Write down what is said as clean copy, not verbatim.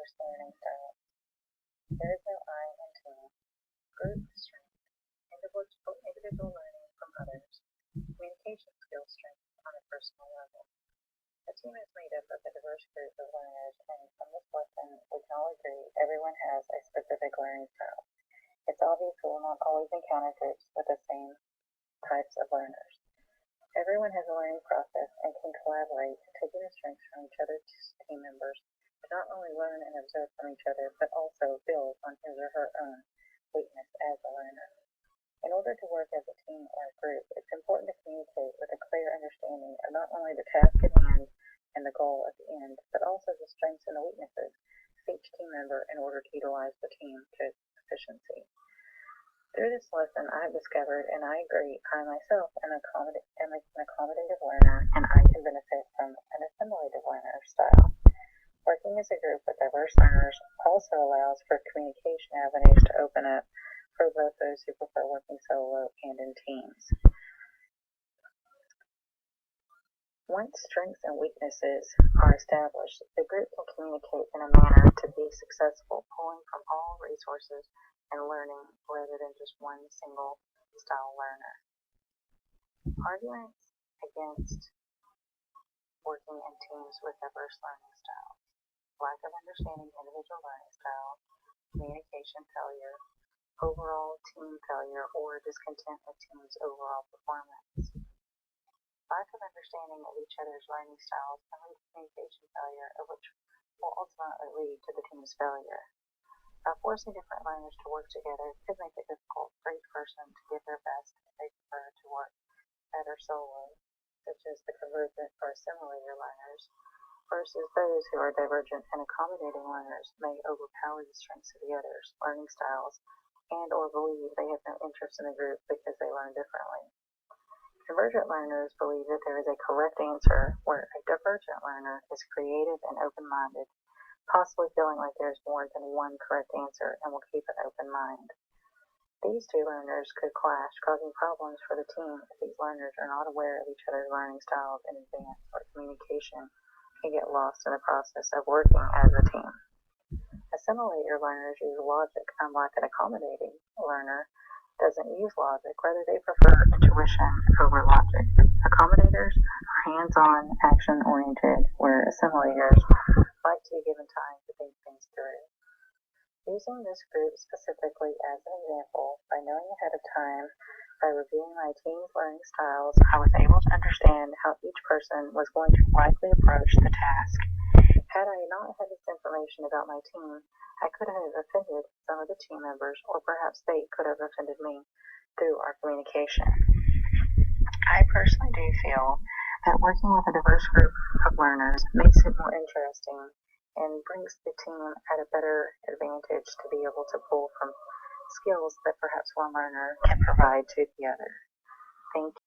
diverse learning styles. There is no I in team. Group strength, individual learning from others, communication skills strength on a personal level. A team is made up of a diverse group of learners, and from this lesson, we can all agree everyone has a specific learning style. It's obvious we will not always encounter groups with the same types of learners. Everyone has a learning process and can collaborate, taking the strengths from each other's team members to not only learn and observe from each other, but also build on his or her own weakness as a learner. In order to work as a team or a group, it's important to communicate with a clear understanding of not only the task at hand and the goal at the end, but also the strengths and the weaknesses of each team member in order to utilize the team to its efficiency. Through this lesson, I have discovered, and I agree, I myself am an accommodative learner, and I can benefit from an assimilative learner style. Working as a group with diverse learners also allows for communication avenues to open up for both those who prefer working solo and in teams. Once strengths and weaknesses are established, the group can communicate in a manner to be successful, pulling from all resources and learning rather than just one single style learner. Arguments against working in teams with diverse learning styles: lack of understanding individual learning styles, communication failure, overall team failure, or discontent with team's overall performance. Lack of understanding of each other's learning styles can lead to communication failure, which will ultimately lead to the team's failure. Forcing different learners to work together could make it difficult for each person to give their best if they prefer to work better solo, such as the convergent or assimilator learners, versus those who are divergent and accommodating learners may overpower the strengths of the others' learning styles and or believe they have no interest in the group because they learn differently. Convergent learners believe that there is a correct answer, where a divergent learner is creative and open-minded, possibly feeling like there's more than one correct answer and will keep an open mind. These two learners could clash, causing problems for the team if these learners are not aware of each other's learning styles in advance, or communication can get lost in the process of working as a team. Assimilator learners use logic, unlike an accommodating learner doesn't use logic. Rather, they prefer intuition over logic. Accommodators are hands-on, action-oriented, where assimilators like to be given time to think things through. Using this group specifically as an example, by knowing ahead of time, by reviewing my team's learning styles, I was able to understand how each person was going to likely approach the task. Had I not had this information about my team, I could have offended some of the team members, or perhaps they could have offended me through our communication. I personally do feel that working with a diverse group of learners makes it more interesting and brings the team at a better advantage to be able to pull from skills that perhaps one learner can provide to the other. Thank you.